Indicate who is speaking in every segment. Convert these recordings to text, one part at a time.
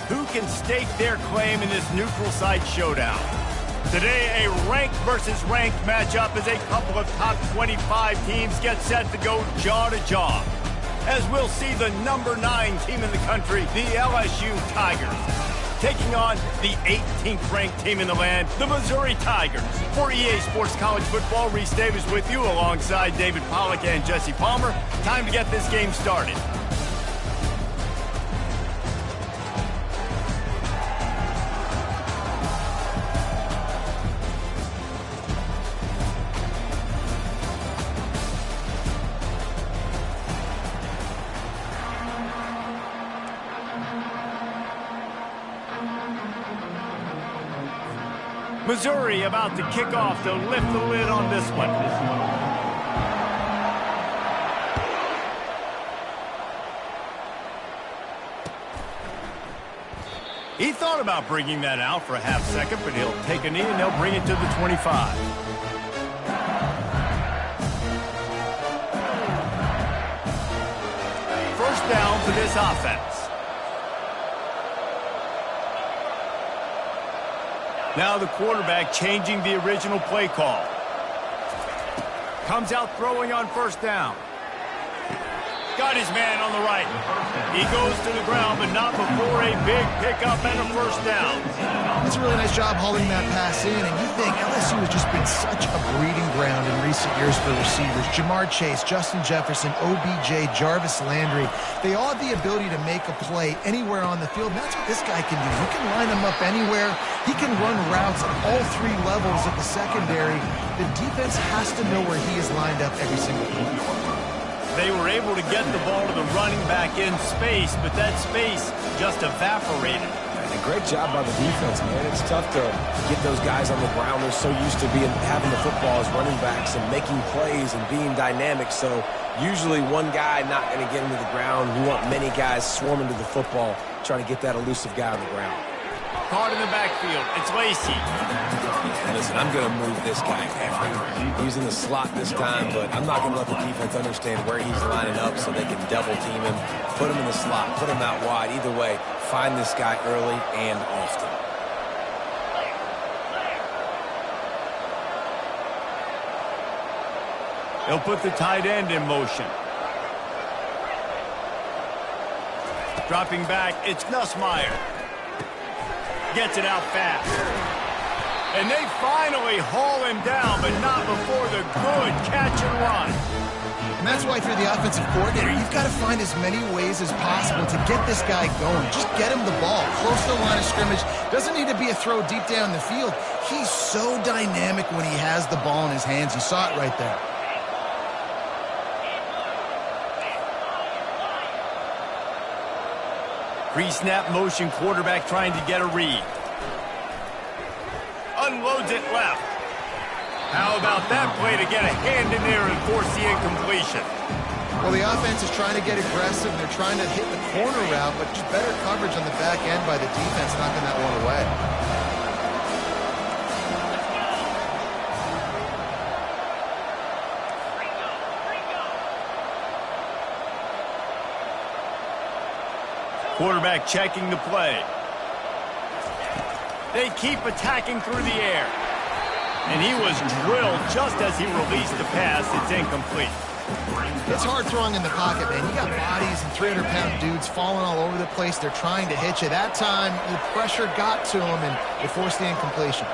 Speaker 1: Who can stake their claim in this neutral site showdown? Today, a ranked versus ranked matchup as a couple of top 25 teams get set to go jaw to jaw. As we'll see the number 9 team in the country, the LSU Tigers, taking on the 18th ranked team in the land, the Missouri Tigers. For EA Sports College Football, Reese Davis with you alongside David Pollack and Jesse Palmer. Time to get this game started. Missouri about to kick off to lift the lid on this one. He thought about bringing that out for a half second, but he'll take a knee and they'll bring it to the 25. First down for this offense. Now the quarterback changing the original play call. Comes out throwing on first down. Got his man on the right. He goes to the ground, but not before a big pickup and a first down.
Speaker 2: It's a really nice job hauling that pass in, and you think LSU has just been such a breeding ground in recent years for receivers. Jamar Chase, Justin Jefferson, OBJ, Jarvis Landry. They all have the ability to make a play anywhere on the field, and that's what this guy can do. He can line them up anywhere. He can run routes at all 3 levels of the secondary. The defense has to know where he is lined up every single time.
Speaker 1: They were able to get the ball to the running back in space, but that space just evaporated.
Speaker 3: And a great job by the defense, man. It's tough to get those guys on the ground. They're so used to having the football as running backs and making plays and being dynamic. So usually one guy not going to get into the ground. We want many guys swarming to the football, trying to get that elusive guy on the ground.
Speaker 1: Caught in the backfield. It's Lacey.
Speaker 3: Listen, I'm going to move this guy everywhere. He's in the slot this time, but I'm not going to let the defense understand where he's lining up so they can double team him, put him in the slot, put him out wide. Either way, find this guy early and often.
Speaker 1: They'll put the tight end in motion. Dropping back, it's Nussmeier. Gets it out fast. And they finally haul him down, but not before the good catch and run.
Speaker 2: And that's why if you're the offensive coordinator, you've got to find as many ways as possible to get this guy going. Just get him the ball close to the line of scrimmage. Doesn't need to be a throw deep down the field. He's so dynamic when he has the ball in his hands. You saw it right there.
Speaker 1: Pre-snap motion, quarterback trying to get a read. Unloads it left. How about that play to get a hand in there and force the incompletion?
Speaker 2: Well, the offense is trying to get aggressive, and they're trying to hit the corner route, but just better coverage on the back end by the defense, knocking that one away.
Speaker 1: Quarterback checking the play. They keep attacking through the air. And he was drilled just as he released the pass. It's incomplete.
Speaker 2: It's hard throwing in the pocket, man. You got bodies and 300-pound dudes falling all over the place. They're trying to hit you. That time, the pressure got to him, and it forced the incompletion.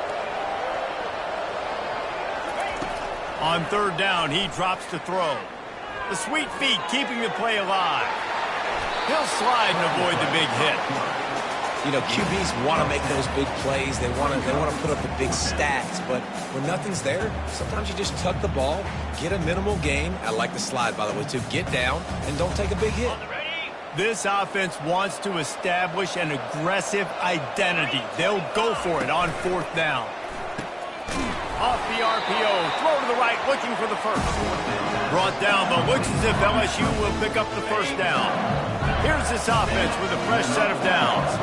Speaker 1: On third down, he drops to throw. The sweet feet keeping the play alive. He'll slide and avoid the big hit.
Speaker 3: You know, QBs want to make those big plays. They want to put up the big stats. But when nothing's there, sometimes you just tuck the ball, get a minimal gain. I like the slide, by the way, too. Get down and don't take a big hit.
Speaker 1: This offense wants to establish an aggressive identity. They'll go for it on fourth down. Off the RPO, throw to the right, looking for the first. Brought down, but looks as if LSU will pick up the first down. Here's this offense with a fresh set of downs.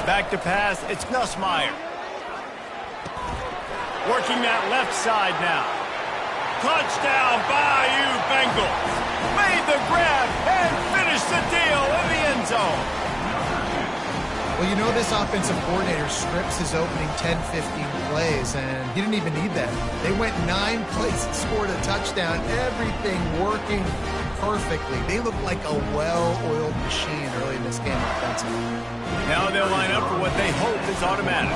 Speaker 1: Back to pass, it's Nussmeier. Working that left side now. Touchdown, Bayou Bengals. Made the grab and finished the deal in the end zone.
Speaker 2: Well, you know this offensive coordinator scripts his opening 10, 15 plays, and he didn't even need that. They went 9 plays and scored a touchdown. Everything working perfectly. They look like a well-oiled machine early in this game offensively.
Speaker 1: Now they'll line up for what they hope is automatic.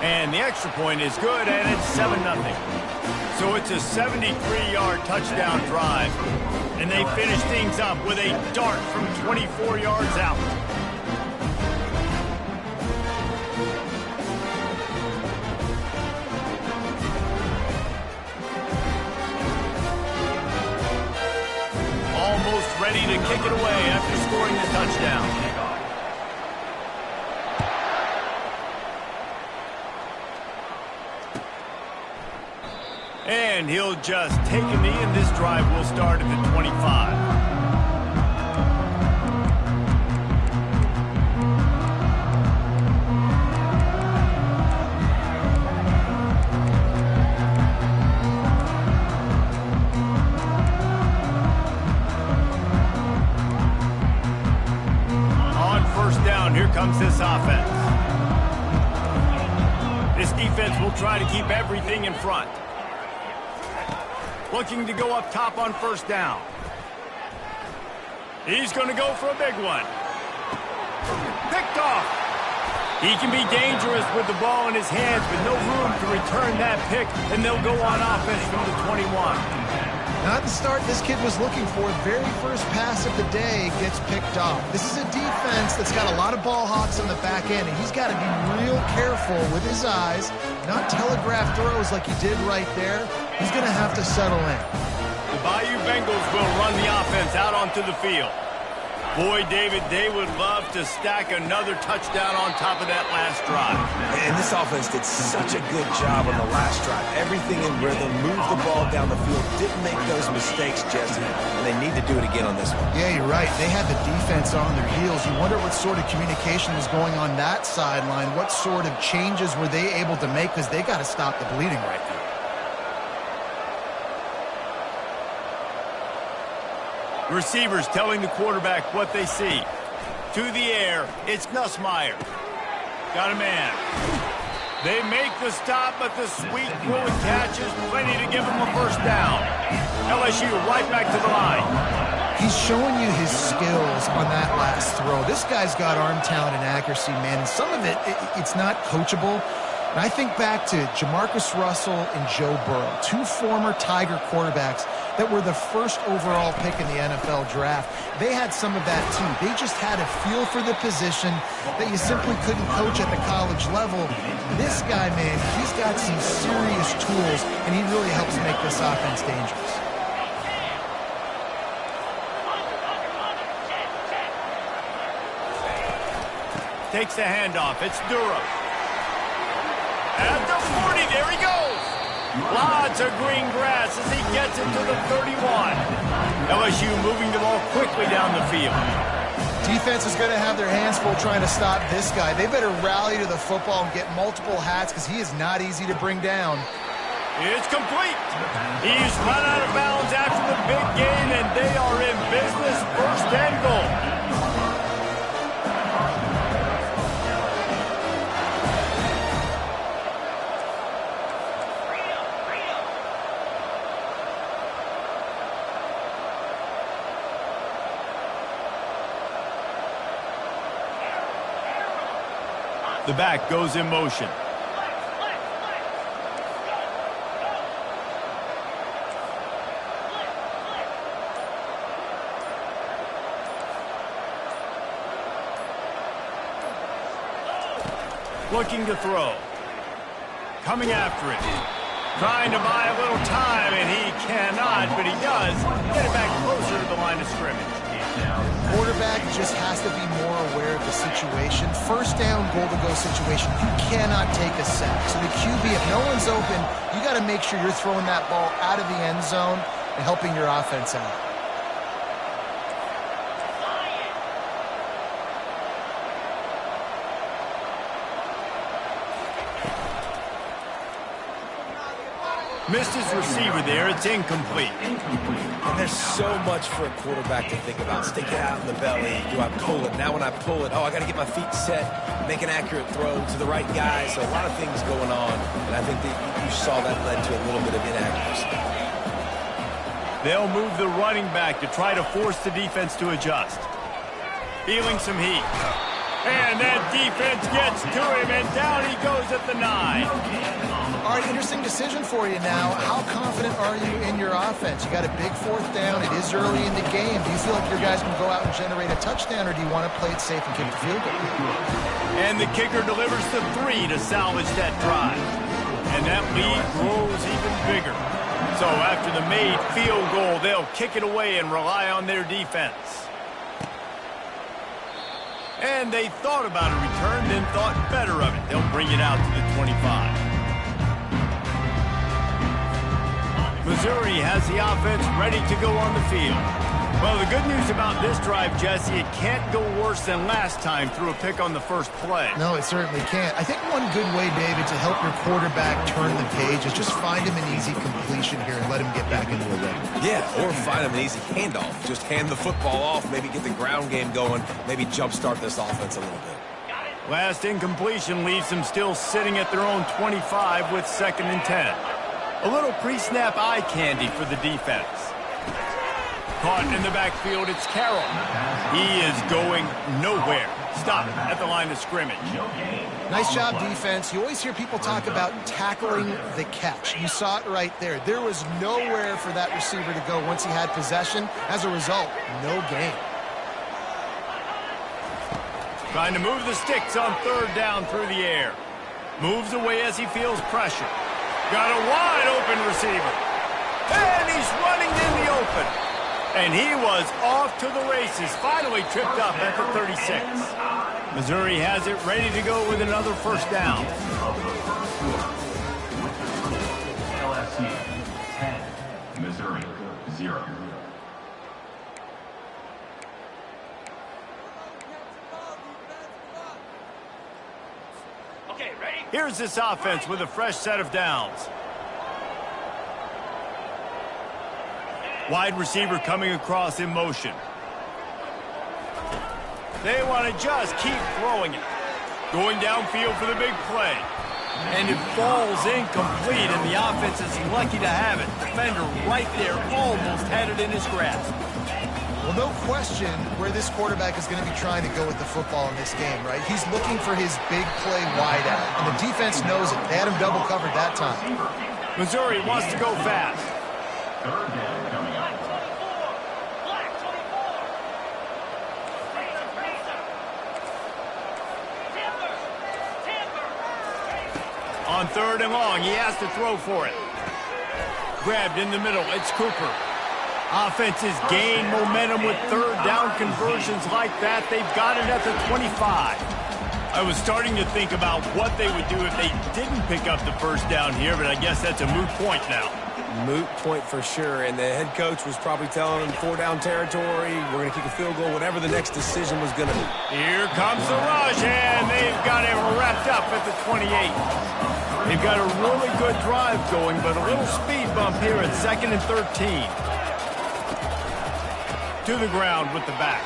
Speaker 1: And the extra point is good, and it's 7-0. So it's a 73-yard touchdown drive. And they finish things up with a dart from 24 yards out. Almost ready to kick it away after scoring the touchdown. And he'll just take a knee, and this drive will start at the 25. On first down, here comes this offense. This defense will try to keep everything in front. Looking to go up top on first down. He's going to go for a big one. Picked off. He can be dangerous with the ball in his hands, but no room to return that pick, and they'll go on offense from the 21.
Speaker 2: Not the start this kid was looking for. Very first pass of the day gets picked off. This is a defense that's got a lot of ball hawks on the back end, and he's got to be real careful with his eyes, not telegraph throws like he did right there. He's going to have to settle in.
Speaker 1: The Bayou Bengals will run the offense out onto the field. Boy, David, they would love to stack another touchdown on top of that last drive.
Speaker 3: And this offense did such a good job on the last drive. Everything in rhythm, moved the ball down the field, didn't make those mistakes, Jesse, and they need to do it again on this one.
Speaker 2: Yeah, you're right. They had the defense on their heels. You wonder what sort of communication was going on that sideline. What sort of changes were they able to make, because they got to stop the bleeding right now.
Speaker 1: Receivers telling the quarterback what they see. To the air, it's Nussmeier. Got a man. They make the stop, but the sweet throw and catch is plenty to give them a first down. LSU right back to the line.
Speaker 2: He's showing you his skills on that last throw. This guy's got arm talent and accuracy, man, and some of it's not coachable. And I think back to Jamarcus Russell and Joe Burrow, 2 former Tiger quarterbacks that were the first overall pick in the NFL draft. They had some of that too. They just had a feel for the position that you simply couldn't coach at the college level. This guy, man, he's got some serious tools, and he really helps make this offense dangerous.
Speaker 1: Takes the handoff. It's Durham. At the 40, there he goes. Lots of green grass as he gets it to the 31. LSU moving the ball quickly down the field.
Speaker 2: Defense is going to have their hands full trying to stop this guy. They better rally to the football and get multiple hats, because he is not easy to bring down.
Speaker 1: It's complete. He's run out of bounds after the big gain, and they are in business. First and goal. The back goes in motion. Looking to throw. Coming after it. Trying to buy a little time, and he cannot, but he does get it back closer to the line of scrimmage.
Speaker 2: Quarterback just has to be more aware of the situation. First down, goal-to-go situation. You cannot take a sack. So the QB, if no one's open, you got to make sure you're throwing that ball out of the end zone and helping your offense out.
Speaker 1: Missed his receiver there. It's incomplete.
Speaker 3: And there's so much for a quarterback to think about. Stick it out in the belly. Do I pull it? Now when I pull it, I got to get my feet set, make an accurate throw to the right guy. So a lot of things going on. And I think that you saw that led to a little bit of inaccuracy.
Speaker 1: They'll move the running back to try to force the defense to adjust. Feeling some heat. And that defense gets to him, and down he goes at the 9.
Speaker 2: All right, interesting decision for you now. How confident are you in your offense? You got a big 4th down. It is early in the game. Do you feel like your guys can go out and generate a touchdown, or do you want to play it safe and kick the field goal?
Speaker 1: And the kicker delivers the 3 to salvage that drive. And that lead grows even bigger. So after the made field goal, they'll kick it away and rely on their defense. And they thought about a return, then thought better of it. They'll bring it out to the 25. Missouri has the offense ready to go on the field. Well, the good news about this drive, Jesse, it can't go worse than last time through a pick on the first play.
Speaker 2: No, it certainly can't. I think one good way, David, to help your quarterback turn the page is just find him an easy completion here and let him get back into a rhythm.
Speaker 3: Yeah, or find him an easy handoff. Just hand the football off, maybe get the ground game going, maybe jumpstart this offense a little bit.
Speaker 1: Last incompletion leaves them still sitting at their own 25 with 2nd and 10. A little pre-snap eye candy for the defense. Caught in the backfield, it's Carroll. He is going nowhere. Stop at the line of scrimmage.
Speaker 2: Nice job, defense. You always hear people talk about tackling the catch. You saw it right there. There was nowhere for that receiver to go once he had possession. As a result, no gain.
Speaker 1: Trying to move the sticks on 3rd down through the air. Moves away as he feels pressure. Got a wide open receiver. And he's running in the open. And he was off to the races, finally tripped up at the 36. Missouri has it ready to go with another 1st down.
Speaker 4: LSU 10, Missouri 0.
Speaker 1: Okay, ready? Here's this offense with a fresh set of downs. Wide receiver coming across in motion. They want to just keep throwing it. Going downfield for the big play. And it falls incomplete, and the offense is lucky to have it. Defender right there almost had it in his grasp.
Speaker 2: Well, no question where this quarterback is going to be trying to go with the football in this game, right? He's looking for his big play wide out, and the defense knows it. They had him double covered that time.
Speaker 1: Missouri wants to go fast.
Speaker 4: 3rd down coming up.
Speaker 1: On 3rd and long, he has to throw for it. Grabbed in the middle, it's Cooper. Offenses gain momentum with 3rd down conversions like that. They've got it at the 25. I was starting to think about what they would do if they didn't pick up the 1st down here, but I guess that's a moot point now.
Speaker 3: Moot point for sure, and the head coach was probably telling them 4 down territory, we're going to kick a field goal, whatever the next decision was going to be.
Speaker 1: Here comes the rush, and they've got it wrapped up at the 28. They've got a really good drive going, but a little speed bump here at 2nd and 13. To the ground with the back.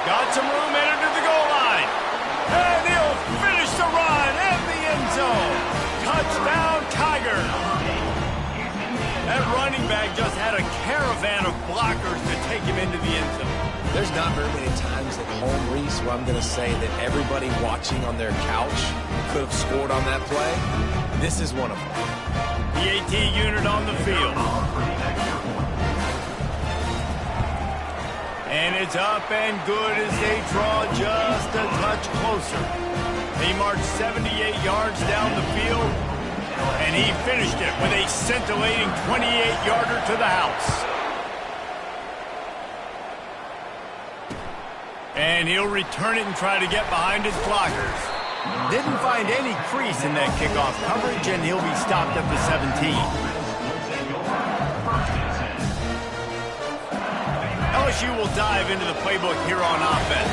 Speaker 1: Got some room, headed to the goal line. And he'll finish the run in the end zone. Touchdown, Tigers. That running back just had a caravan of blockers to take him into the end zone.
Speaker 3: There's not very many times at home, Reese, where I'm going to say that everybody watching on their couch could have scored on that play. This is one of them.
Speaker 1: The AT unit on the field. And it's up and good as they draw just a touch closer. He marched 78 yards down the field, and he finished it with a scintillating 28-yarder to the house. And he'll return it and try to get behind his blockers. Didn't find any crease in that kickoff coverage, and he'll be stopped at the 17. LSU will dive into the playbook here on offense.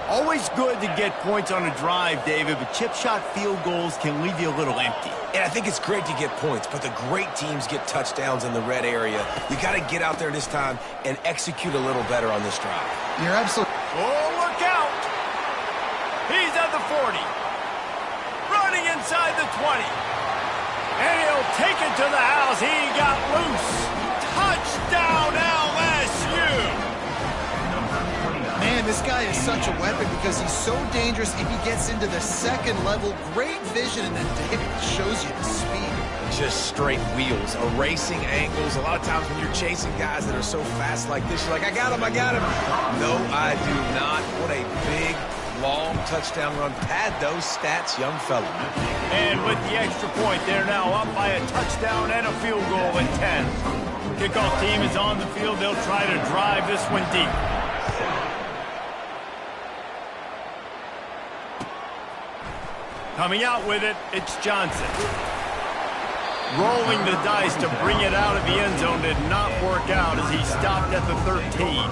Speaker 1: Always good to get points on a drive, David, but chip shot field goals can leave you a little empty.
Speaker 3: And I think it's great to get points, but the great teams get touchdowns in the red area. You got to get out there this time and execute a little better on this drive.
Speaker 2: You're absolutely...
Speaker 1: Oh, look out! He's at the 40. Running inside the 20. And he'll take it to the house. He got loose. Touchdown, LSU!
Speaker 2: Man, this guy is such a weapon because he's so dangerous if he gets into the second level. Great vision, and then David shows you the speed.
Speaker 3: Just straight wheels, erasing angles. A lot of times when you're chasing guys that are so fast like this, you're like, I got him, I got him. No, I do not. What a big, long touchdown run. Pad those stats, young fella.
Speaker 1: And with the extra point, they're now up by a touchdown and a field goal at 10. Kickoff team is on the field. They'll try to drive this one deep. Coming out with it, it's Johnson. Rolling the dice to bring it out of the end zone did not work out as he stopped at the 13.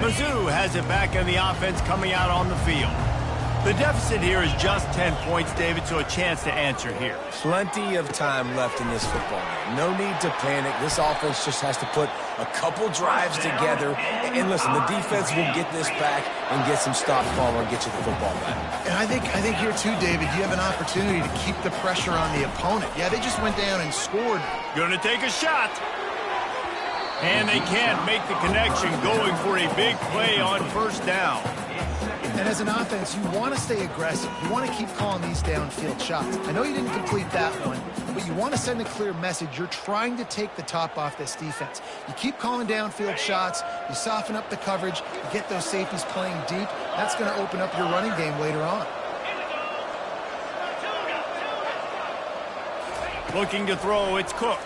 Speaker 1: Mizzou has it back in the offense coming out on the field. The deficit here is just 10 points, David, so a chance to answer here.
Speaker 3: Plenty of time left in this football game. No need to panic. This offense just has to put a couple drives together. And listen, the defense will get this back and get some stops forward and get you the football back.
Speaker 2: And I think here too, David, you have an opportunity to keep the pressure on the opponent. Yeah, they just went down and scored.
Speaker 1: Gonna take a shot. And they can't make the connection, going for a big play on first down.
Speaker 2: And as an offense, you want to stay aggressive. You want to keep calling these downfield shots. I know you didn't complete that one, but you want to send a clear message. You're trying to take the top off this defense. You keep calling downfield shots. You soften up the coverage. You get those safeties playing deep. That's going to open up your running game later on.
Speaker 1: Looking to throw, it's Cook.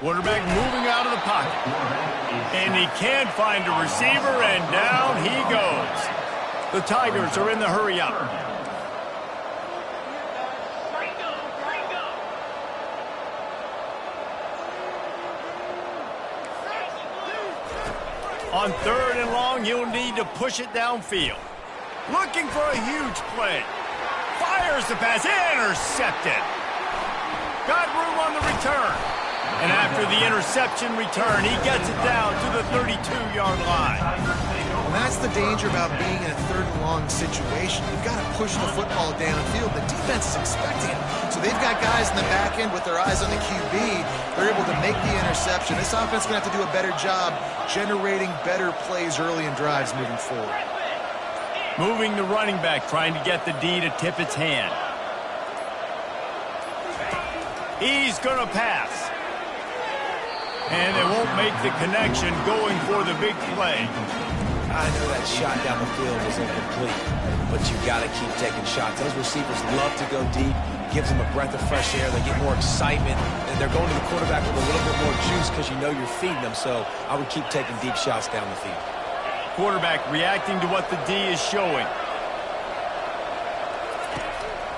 Speaker 1: Quarterback moving out of the pocket. And he can't find a receiver, and down he goes. The Tigers are in the hurry-up. On third and long, you'll need to push it downfield. Looking for a huge play. Fires the pass, intercepted. Got room on the return. And after the interception return, he gets it down to the 32-yard line.
Speaker 2: And that's the danger about being in a third and long situation. You've got to push the football downfield. The defense is expecting it. So they've got guys in the back end with their eyes on the QB. They're able to make the interception. This offense is going to have to do a better job generating better plays early in drives moving forward.
Speaker 1: Moving the running back, trying to get the D to tip its hand. He's going to pass. And they won't make the connection, going for the big play.
Speaker 3: I know that shot down the field was incomplete, but you got to keep taking shots. Those receivers love to go deep. Gives them a breath of fresh air. They get more excitement, and they're going to the quarterback with a little bit more juice because you know you're feeding them. So I would keep taking deep shots down the field.
Speaker 1: Quarterback reacting to what the D is showing.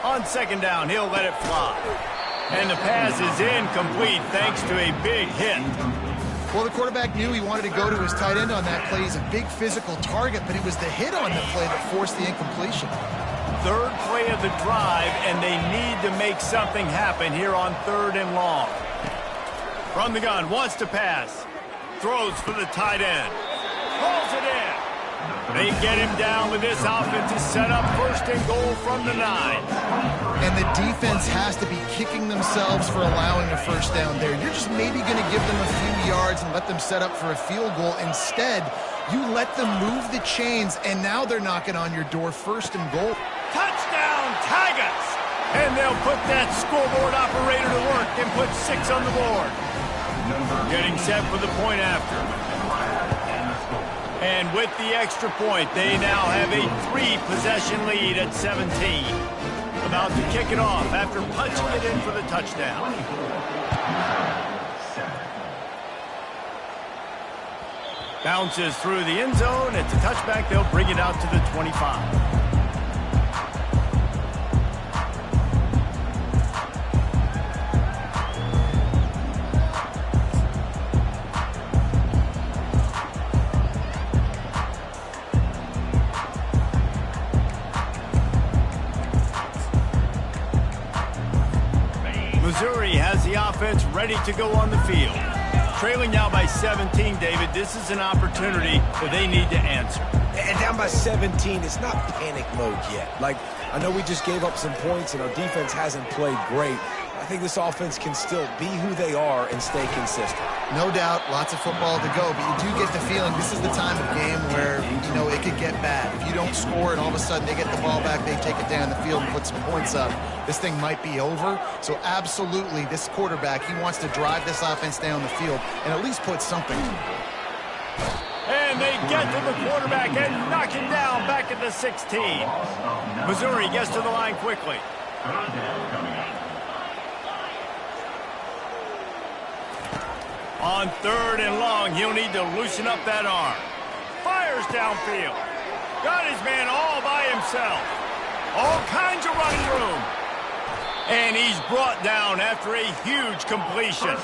Speaker 1: On second down, he'll let it fly. And the pass is incomplete thanks to a big hit.
Speaker 2: Well, the quarterback knew he wanted to go to his tight end on that play. He's a big physical target, but it was the hit on the play that forced the incompletion.
Speaker 1: Third play of the drive, and they need to make something happen here on third and long. From the gun, wants to pass. Throws for the tight end. Pulls it in. They get him down with this offense to set up first and goal from the 9.
Speaker 2: And the defense has to be kicking themselves for allowing a first down there. You're just maybe going to give them a few yards and let them set up for a field goal. Instead, you let them move the chains, and now they're knocking on your door first and goal.
Speaker 1: Touchdown, Tigers! And they'll put that scoreboard operator to work and put 6 on the board. Getting set for the point after. And with the extra point, they now have a 3-possession lead at 17. About to kick it off after punching it in for the touchdown. Bounces through the end zone. It's a touchback. They'll bring it out to the 25. has the offense ready to go on the field. Trailing now by 17, David. This is an opportunity that they need to answer.
Speaker 3: And down by 17, it's not panic mode yet. Like, I know we just gave up some points and our defense hasn't played great. I think this offense can still be who they are and stay consistent.
Speaker 2: No doubt, lots of football to go, but you do get the feeling this is the time of game where, you know, it could get bad. If you don't score and all of a sudden they get the ball back, they take it down the field and put some points up, this thing might be over. So absolutely, this quarterback, he wants to drive this offense down the field and at least put something.
Speaker 1: And they get to the quarterback and knock him down back at the 16. Missouri gets to the line quickly.
Speaker 4: Third down coming up.
Speaker 1: On 3rd and long, he'll need to loosen up that arm. Fires downfield. Got his man all by himself. All kinds of running room. And he's brought down after a huge completion.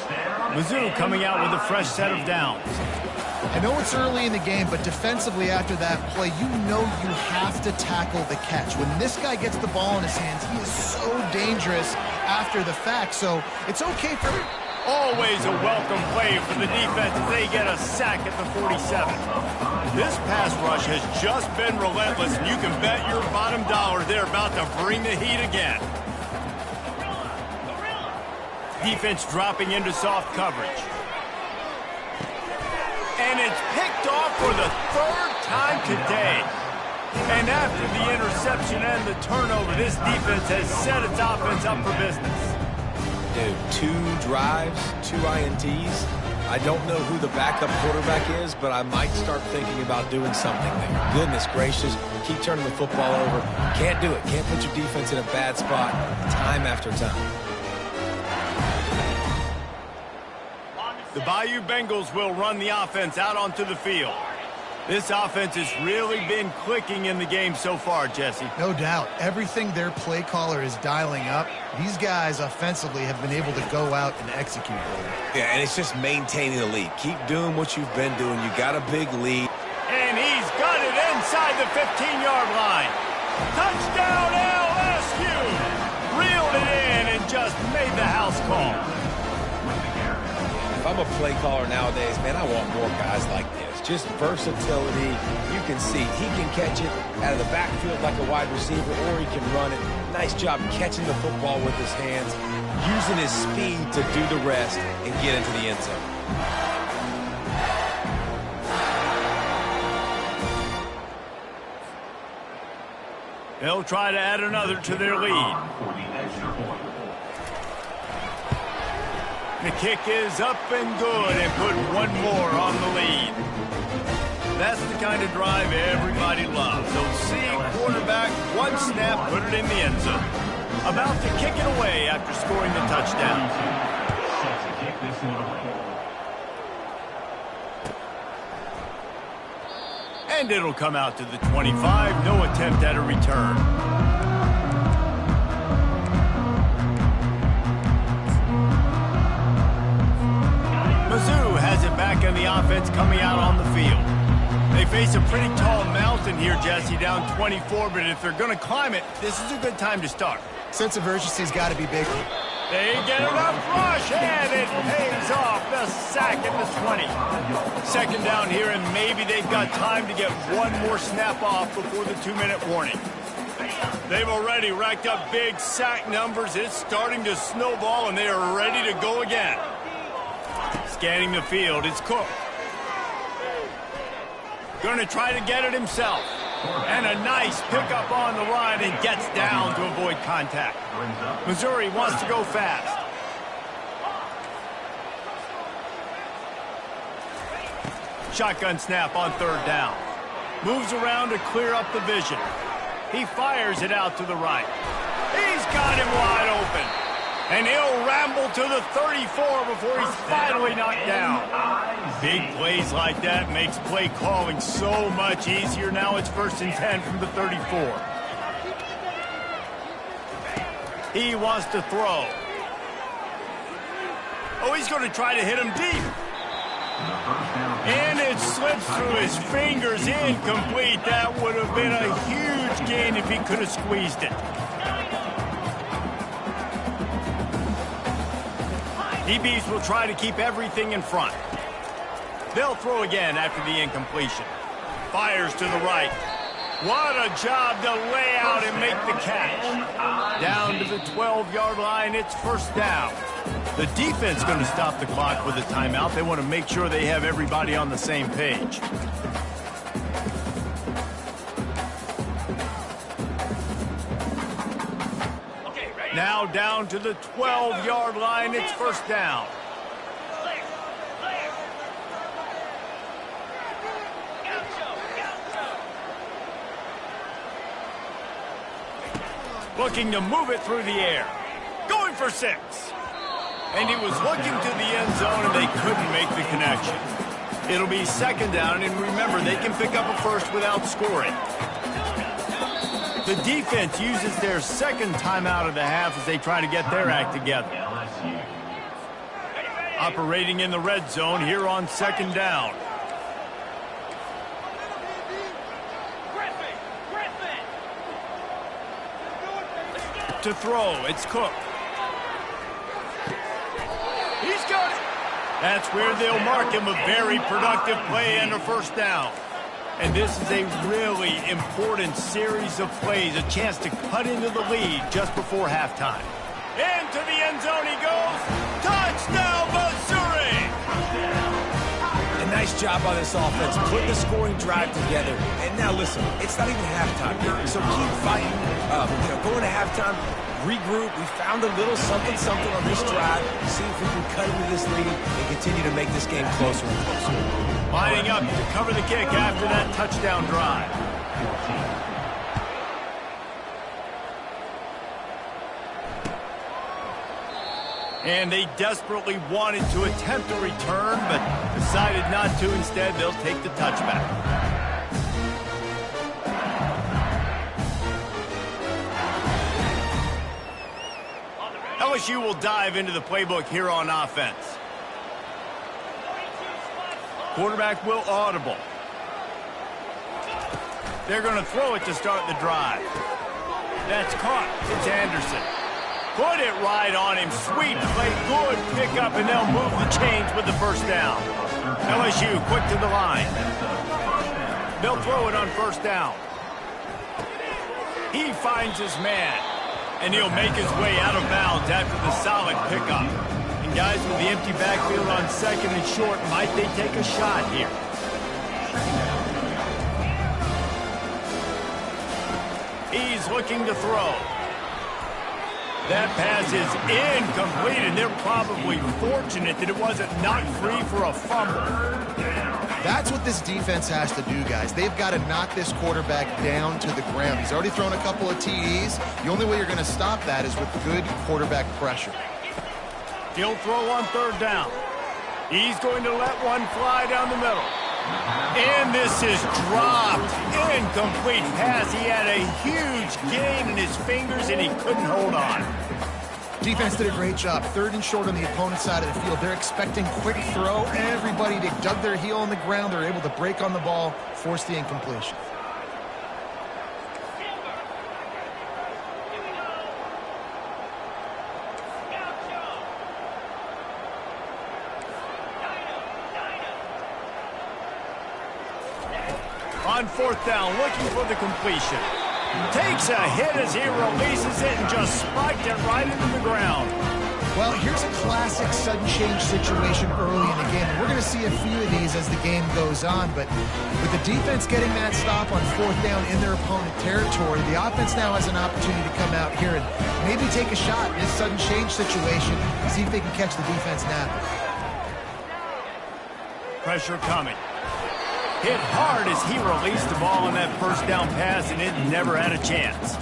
Speaker 1: Mizzou coming out with a fresh set of downs.
Speaker 2: I know it's early in the game, but defensively after that play, you know you have to tackle the catch. When this guy gets the ball in his hands, he is so dangerous after the fact. So it's okay for...
Speaker 1: Always a welcome play for the defense as they get a sack at the 47. This pass rush has just been relentless, and you can bet your bottom dollar they're about to bring the heat again. Defense dropping into soft coverage. And it's picked off for the 3rd time today. And after the interception and the turnover, this defense has set its offense up for business.
Speaker 3: Dude, 2 drives, 2 INTs. I don't know who the backup quarterback is, but I might start thinking about doing something there. Goodness gracious, keep turning the football over. Can't do it. Can't put your defense in a bad spot time after time.
Speaker 1: The Bayou Bengals will run the offense out onto the field. This offense has really been clicking in the game so far, Jesse.
Speaker 2: No doubt. Everything their play caller is dialing up, these guys offensively have been able to go out and execute.
Speaker 3: Yeah, and it's just maintaining the lead. Keep doing what you've been doing. You got a big lead.
Speaker 1: And he's got it inside the 15-yard line. Touchdown LSU! Reeled it in and just made the house call.
Speaker 3: If I'm a play caller nowadays, man, I want more guys like this. Just versatility. You can see he can catch it out of the backfield like a wide receiver, or he can run it. Nice job catching the football with his hands, using his speed to do the rest and get into the end zone.
Speaker 1: They'll try to add another to their lead.
Speaker 4: For the extra point.
Speaker 1: The kick is up and good and put one more on the lead. That's the kind of drive everybody loves. They'll see quarterback, one snap, put it in the end zone. About to kick it away after scoring the touchdown.
Speaker 4: Set to kick this one away.
Speaker 1: And it'll come out to the 25. No attempt at a return. Mizzou has it back on the offense coming out on the field. They face a pretty tall mountain here, Jesse, down 24, but if they're going to climb it, this is a good time to start.
Speaker 2: Sense of urgency's got to be big.
Speaker 1: They get enough rush, and it pays off. The sack at the 20. 2nd down here, and maybe they've got time to get one more snap off before the 2-minute warning. They've already racked up big sack numbers. It's starting to snowball, and they are ready to go again. Scanning the field, it's Cook. Going to try to get it himself. And a nice pickup on the run and gets down to avoid contact. Missouri wants to go fast. Shotgun snap on 3rd down. Moves around to clear up the vision. He fires it out to the right. He's got him wide open. And he'll ramble to the 34 before he's finally knocked down. Big plays like that makes play calling so much easier. Now it's 1st and 10 from the 34. He wants to throw. Oh, he's going to try to hit him deep. And it slips through his fingers, incomplete. That would have been a huge gain if he could have squeezed it. DBs will try to keep everything in front. They'll throw again after the incompletion. Fires to the right. What a job to lay out and make the catch. Down to the 12-yard line, it's first down. The defense going to stop the clock with a timeout. They want to make sure they have everybody on the same page. Now down to the 12-yard line, it's first down. Looking to move it through the air. Going for 6. And he was looking to the end zone, and they couldn't make the connection. It'll be second down, and remember, they can pick up a first without scoring. The defense uses their second timeout of the half as they try to get their act together. Operating in the red zone here on second down. To throw, it's Cook. He's got it. That's where they'll mark him a very productive play and a first down. And this is a really important series of plays, a chance to cut into the lead just before halftime. Into the end zone he goes. Touchdown, Missouri!
Speaker 3: A nice job by this offense, putting the scoring drive together. And now listen, it's not even halftime yet, so keep fighting. Going to halftime, regroup. We found a little something on this drive. See if we can cut into this lead and continue to make this game closer and closer.
Speaker 1: Lining up to cover the kick after that touchdown drive. And they desperately wanted to attempt a return, but decided not to. Instead, they'll take the touchback. LSU will dive into the playbook here on offense. Quarterback will audible. They're going to throw it to start the drive. That's caught. It's Anderson. Put it right on him. Sweet play. Good pickup, and they'll move the chains with the first down. LSU quick to the line. They'll throw it on first down. He finds his man, and he'll make his way out of bounds after the solid pickup. And guys, with the empty backfield on second and short, might they take a shot here? He's looking to throw. That pass is incomplete, and they're probably fortunate that it wasn't knocked free for a fumble.
Speaker 2: That's what this defense has to do, guys. They've got to knock this quarterback down to the ground. He's already thrown a couple of TDs. The only way you're going to stop that is with good quarterback pressure.
Speaker 1: He'll throw on third down. He's going to let one fly down the middle. And this is dropped. Incomplete pass. He had a huge gain in his fingers, and he couldn't hold on.
Speaker 2: Defense did a great job. Third and short on the opponent's side of the field. They're expecting quick throw. Everybody, they dug their heel on the ground. They're able to break on the ball, force the incompletion.
Speaker 1: On fourth down, looking for the completion. Takes a hit as he releases it and just spiked it right into the ground.
Speaker 2: Well, here's a classic sudden change situation early in the game. We're going to see a few of these as the game goes on, but with the defense getting that stop on fourth down in their opponent territory, the offense now has an opportunity to come out here and maybe take a shot in this sudden change situation, see if they can catch the defense napping.
Speaker 1: Pressure coming. Hit hard as he released the ball on that first down pass, and it never had a chance.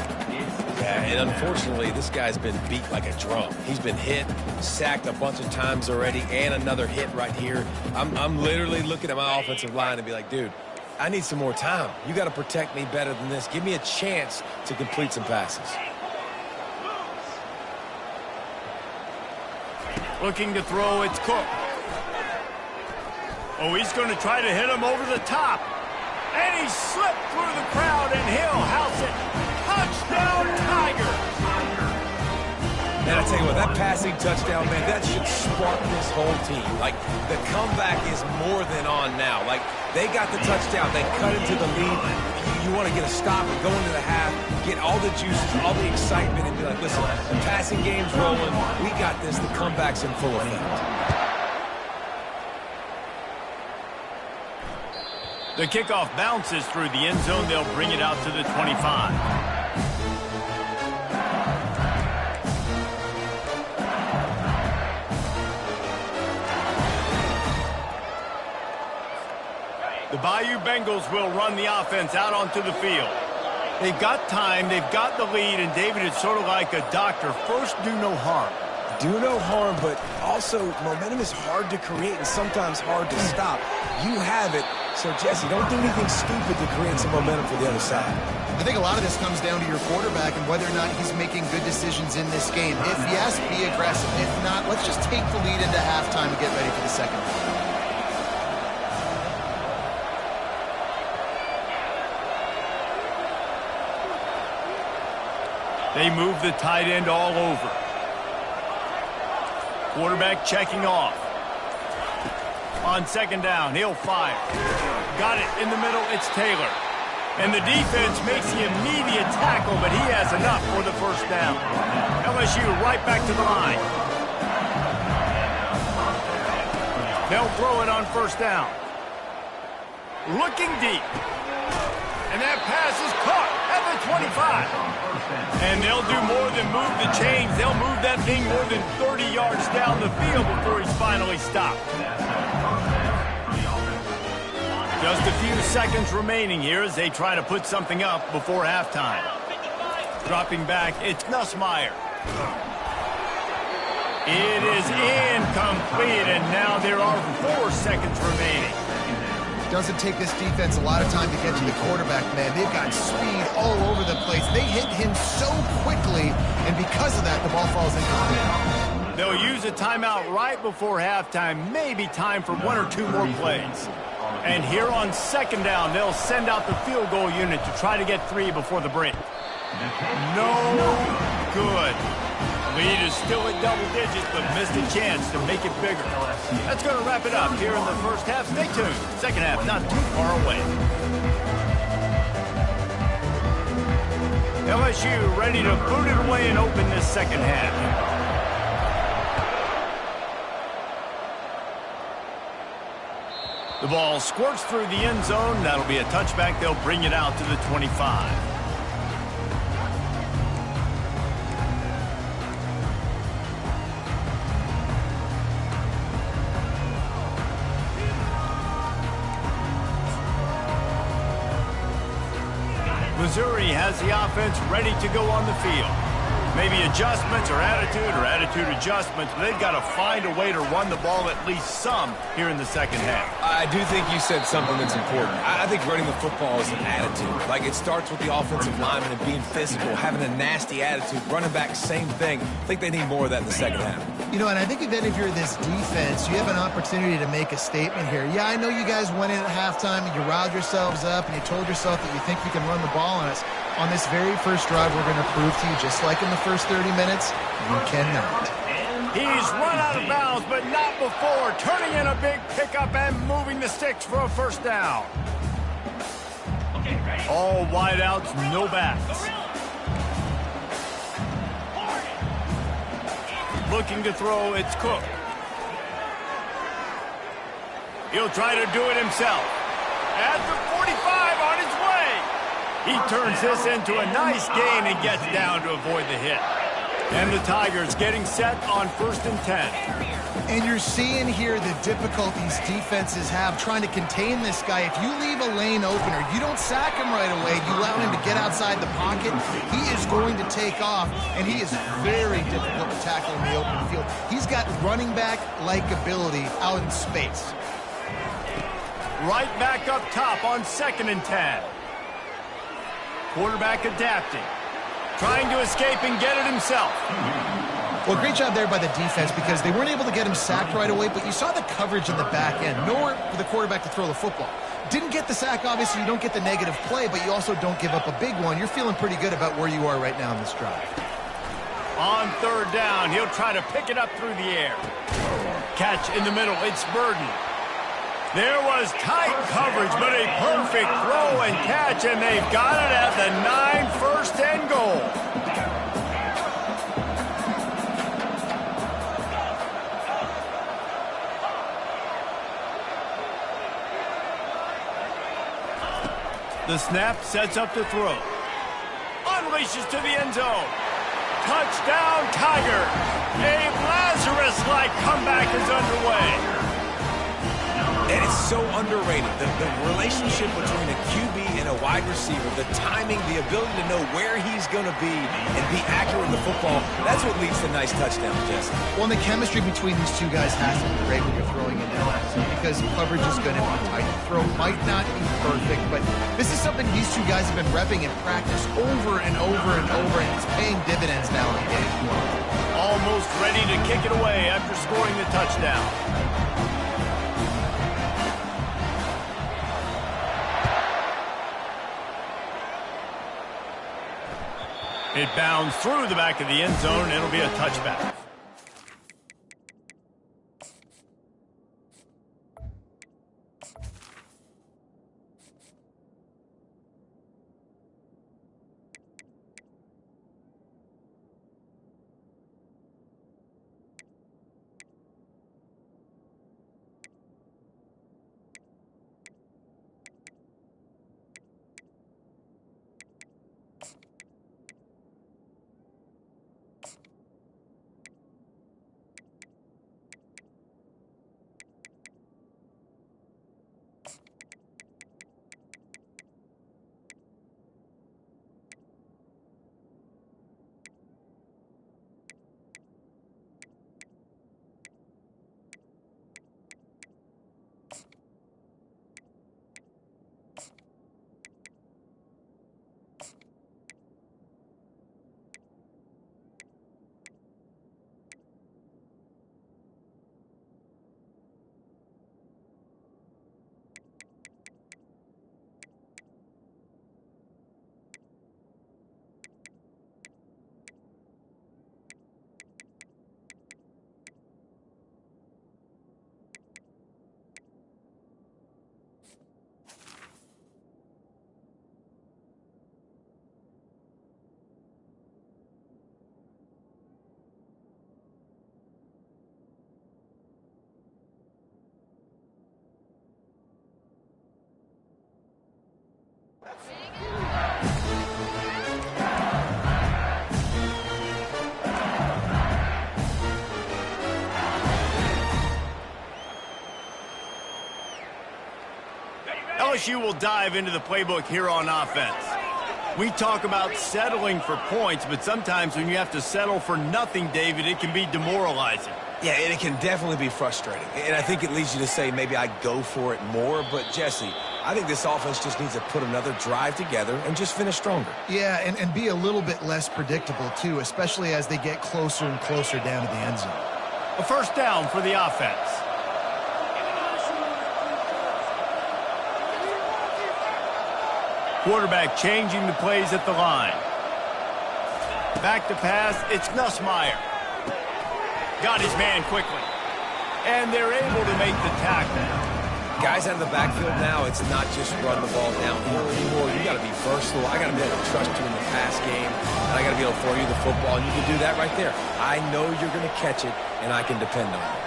Speaker 3: Yeah, and unfortunately, this guy's been beat like a drum. He's been hit, sacked a bunch of times already, and another hit right here. I'm literally looking at my offensive line and be like, dude, I need some more time. You got to protect me better than this. Give me a chance to complete some passes.
Speaker 1: Looking to throw, it's Cook. Oh, he's going to try to hit him over the top. And he slipped through the crowd, and he'll house it. Touchdown, Tigers!
Speaker 3: And I tell you what, that passing touchdown, man, that should spark this whole team. Like, the comeback is more than on now. Like, they got the touchdown. They cut into the lead. You want to get a stop and go into the half, get all the juices, all the excitement, and be like, listen, the passing game's rolling. We got this. The comeback's in full effect.
Speaker 1: The kickoff bounces through the end zone. They'll bring it out to the 25. The Bayou Bengals will run the offense out onto the field. They've got time, they've got the lead, and David, it's sort of like a doctor. First, do no harm.
Speaker 3: Do no harm, but also momentum is hard to create and sometimes hard to stop. You have it, so Jesse, don't do anything stupid to create some momentum for the other side.
Speaker 2: I think a lot of this comes down to your quarterback and whether or not he's making good decisions in this game. If yes, be aggressive. If not, let's just take the lead into halftime and get ready for the second half.
Speaker 1: They move the tight end all over. Quarterback checking off. On second down, he'll fire. Got it in the middle, it's Taylor. And the defense makes the immediate tackle, but he has enough for the first down. LSU right back to the line. They'll throw it on first down. Looking deep. And that pass is caught at the 25. And they'll do more than move the chains. They'll move that thing more than 30 yards down the field before he's finally stopped. Just a few seconds remaining here as they try to put something up before halftime. Dropping back, it's Nussmeier. It is incomplete, and now there are 4 seconds remaining.
Speaker 2: Doesn't take this defense a lot of time to get to the quarterback, man. They've got speed all over the place. They hit him so quickly, and because of that, the ball falls incomplete.
Speaker 1: They'll use a timeout right before halftime, maybe time for 1 or 2 more plays. And here on second down, they'll send out the field goal unit to try to get 3 before the break. No good. Lead is still at double digits, but missed a chance to make it bigger. That's going to wrap it up here in the first half. Stay tuned. Second half not too far away. LSU ready to boot it away and open this second half. The ball squirts through the end zone. That'll be a touchback. They'll bring it out to the 25. Missouri has the offense ready to go on the field. Maybe adjustments or attitude adjustments, but they've got to find a way to run the ball at least some here in the second half.
Speaker 3: I do think you said something that's important. I think running the football is an attitude. Like, it starts with the offensive lineman and being physical, having a nasty attitude. Running back, same thing. I think they need more of that in the second half.
Speaker 2: You know, and I think then if you're this defense, you have an opportunity to make a statement here. Yeah, I know you guys went in at halftime and you riled yourselves up and you told yourself that you think you can run the ball on us. On this very first drive, we're going to prove to you, just like in the first 30 minutes, you cannot.
Speaker 1: He's run out of bounds, but not before. Turning in a big pickup and moving the sticks for a first down. All wideouts, no backs. Looking to throw, it's Cook. He'll try to do it himself. At the 45 on his way. He turns this into a nice gain and gets down to avoid the hit. And the Tigers getting set on 1st and 10.
Speaker 2: And you're seeing here the difficulties defenses have trying to contain this guy. If you leave a lane open or you don't sack him right away, you allow him to get outside the pocket, he is going to take off, and he is very difficult to tackle in the open field. He's got running back-like ability out in space.
Speaker 1: Right back up top on 2nd and 10. Quarterback adapting. Trying to escape and get it himself.
Speaker 2: Well, great job there by the defense because they weren't able to get him sacked right away, but you saw the coverage in the back end. Nowhere for the quarterback to throw the football. Didn't get the sack, obviously. You don't get the negative play, but you also don't give up a big one. You're feeling pretty good about where you are right now in this drive.
Speaker 1: On third down, he'll try to pick it up through the air. Catch in the middle, it's Burden. There was tight coverage, but a perfect throw and catch, and they've got it at the 9, first and goal. The snap sets up the throw. Unleashes to the end zone. Touchdown, Tigers! A Lazarus-like comeback is underway.
Speaker 3: And it's so underrated. The relationship between a QB and a wide receiver, the timing, the ability to know where he's going to be and be accurate with the football, that's what leads to nice touchdowns, Jesse.
Speaker 2: Well, and the chemistry between these two guys has to be great when you're throwing in LS because coverage is going to be tight. The throw might not be perfect, but this is something these two guys have been repping in practice over and over and over, and it's paying dividends now in the game.
Speaker 1: Almost ready to kick it away after scoring the touchdown. It bounds through the back of the end zone, and it'll be a touchback. LSU will dive into the playbook here on offense. We talk about settling for points, but sometimes when you have to settle for nothing, David, it can be demoralizing.
Speaker 3: Yeah, and it can definitely be frustrating. And I think it leads you to say maybe I go for it more. But, Jesse, I think this offense just needs to put another drive together and just finish stronger.
Speaker 2: Yeah, and be a little bit less predictable, too, especially as they get closer and closer down to the end zone.
Speaker 1: A first down for the offense. Quarterback changing the plays at the line. Back to pass, it's Nussmeier. Got his man quickly. And they're able to make the tackle.
Speaker 3: Guys out of the backfield now, it's not just run the ball downhill anymore. You got to be versatile. I got to be able to trust you in the pass game. And I got to be able to throw you the football. And you can do that right there. I know you're going to catch it, and I can depend on you.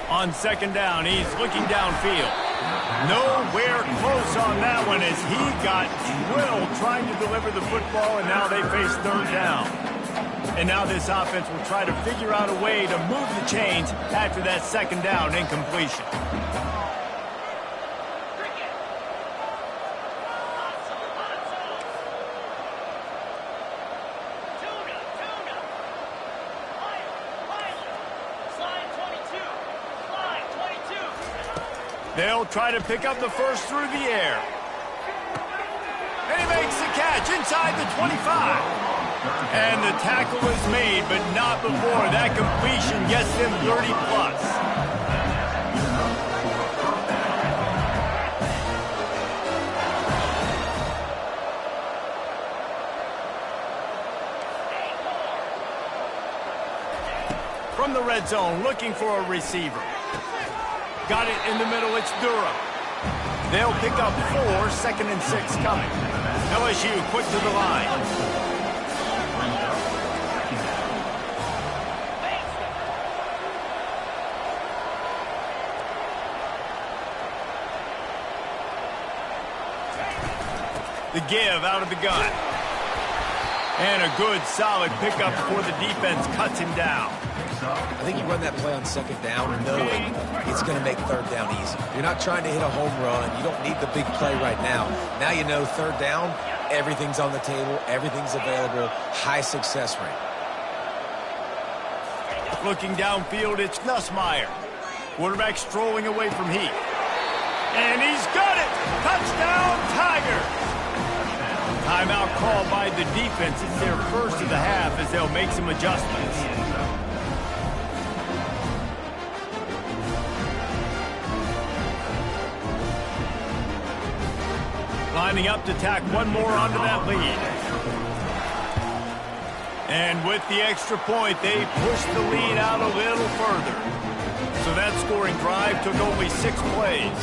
Speaker 1: On second down, he's looking downfield. Nowhere close on that one as he got drilled trying to deliver the football, and now they face third down. And now this offense will try to figure out a way to move the chains after that second down incompletion. They'll try to pick up the first through the air. And he makes the catch inside the 25. And the tackle is made, but not before that completion gets them 30+. From the red zone, looking for a receiver. Got it in the middle, it's Durham. They'll pick up 4, 2nd and 6 coming. LSU quick to the line. The give out of the gun. And a good, solid pickup before the defense cuts him down.
Speaker 3: I think you run that play on 2nd down knowing it's going to make 3rd down easy. You're not trying to hit a home run. You don't need the big play right now. Now you know 3rd down, everything's on the table, everything's available, high success rate.
Speaker 1: Looking downfield, it's Nussmeier. Quarterback strolling away from Heath. And he's got it! Touchdown, Tigers! Timeout called by the defense. It's their first of the half as they'll make some adjustments. Lining up to tack one more onto that lead. And with the extra point, they push the lead out a little further. So that scoring drive took only 6 plays.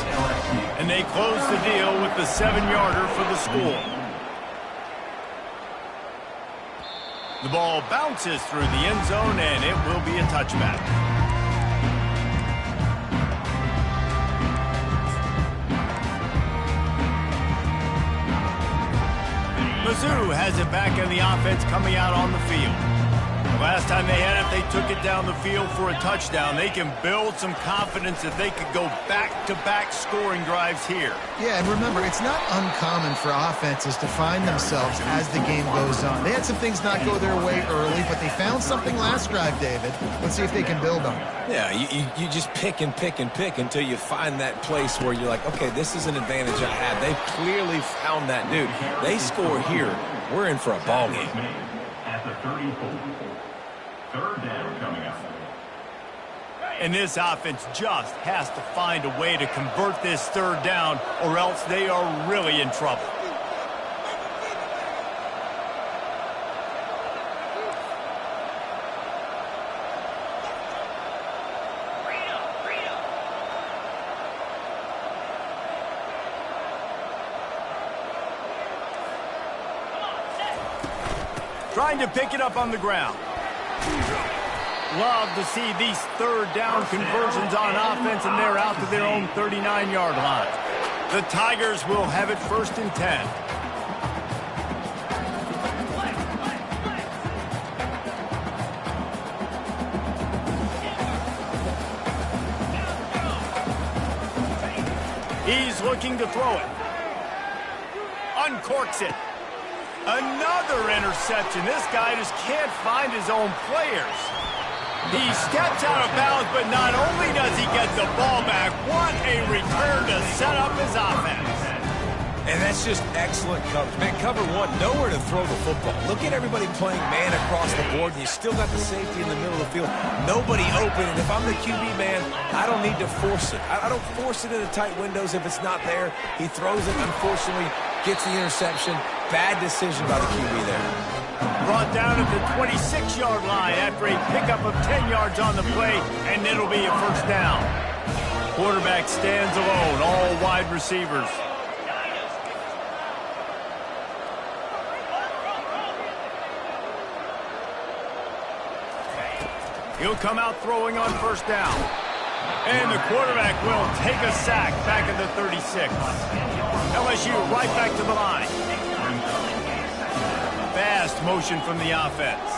Speaker 1: And they closed the deal with the 7-yarder for the score. The ball bounces through the end zone, and it will be a touchback. Mizzou has it back in the offense coming out on the field. The last time they had it, they took it down the field for a touchdown. They can build some confidence that they could go back-to-back scoring drives here.
Speaker 2: Yeah, and remember, it's not uncommon for offenses to find themselves as the game goes on. They had some things not go their way early, but they found something last drive, David. Let's see if they can build on it.
Speaker 3: Yeah, you just pick and pick and pick until you find that place where you're like, okay, this is an advantage I have. They've clearly found that, dude. They score here, we're in for a ball game.
Speaker 4: At the 34. 3rd down coming up.
Speaker 1: And this offense just has to find a way to convert this 3rd down, or else they are really in trouble. Trying to pick it up on the ground. Love to see these 3rd down conversions on offense, and they're out to their own 39-yard line. The Tigers will have it 1st and 10. He's looking to throw it. Uncorks it. Another interception. This guy just can't find his own players. He steps out of bounds, but not only does he get the ball back, what a return to set up his offense.
Speaker 3: And that's just excellent coverage. Man, cover one, nowhere to throw the football. Look at everybody playing man across the board, and you still got the safety in the middle of the field. Nobody open, and if I'm the QB, man, I don't need to force it. I don't force it into tight windows if it's not there. He throws it, unfortunately, gets the interception. Bad decision by the QB there.
Speaker 1: Brought down at the 26-yard line after a pickup of 10 yards on the play, and it'll be a 1st down. Quarterback stands alone, all wide receivers. He'll come out throwing on 1st down. And the quarterback will take a sack back at the 36. LSU right back to the line. Fast motion from the offense.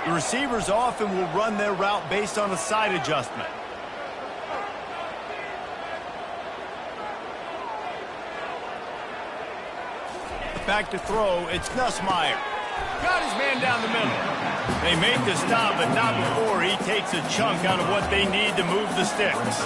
Speaker 1: The receivers often will run their route based on a side adjustment. Back to throw, it's Nussmeier. Got his man down the middle. They make the stop, but not before he takes a chunk out of what they need to move the sticks.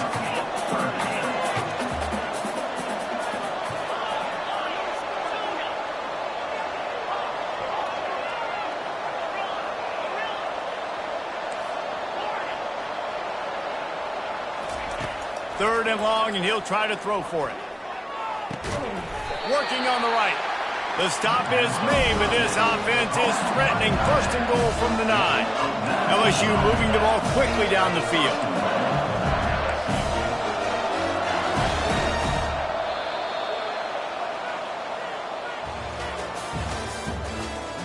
Speaker 1: Third and long, and he'll try to throw for it. Working on the right. The stop is made, but this offense is threatening. First and goal from the 9. LSU moving the ball quickly down the field.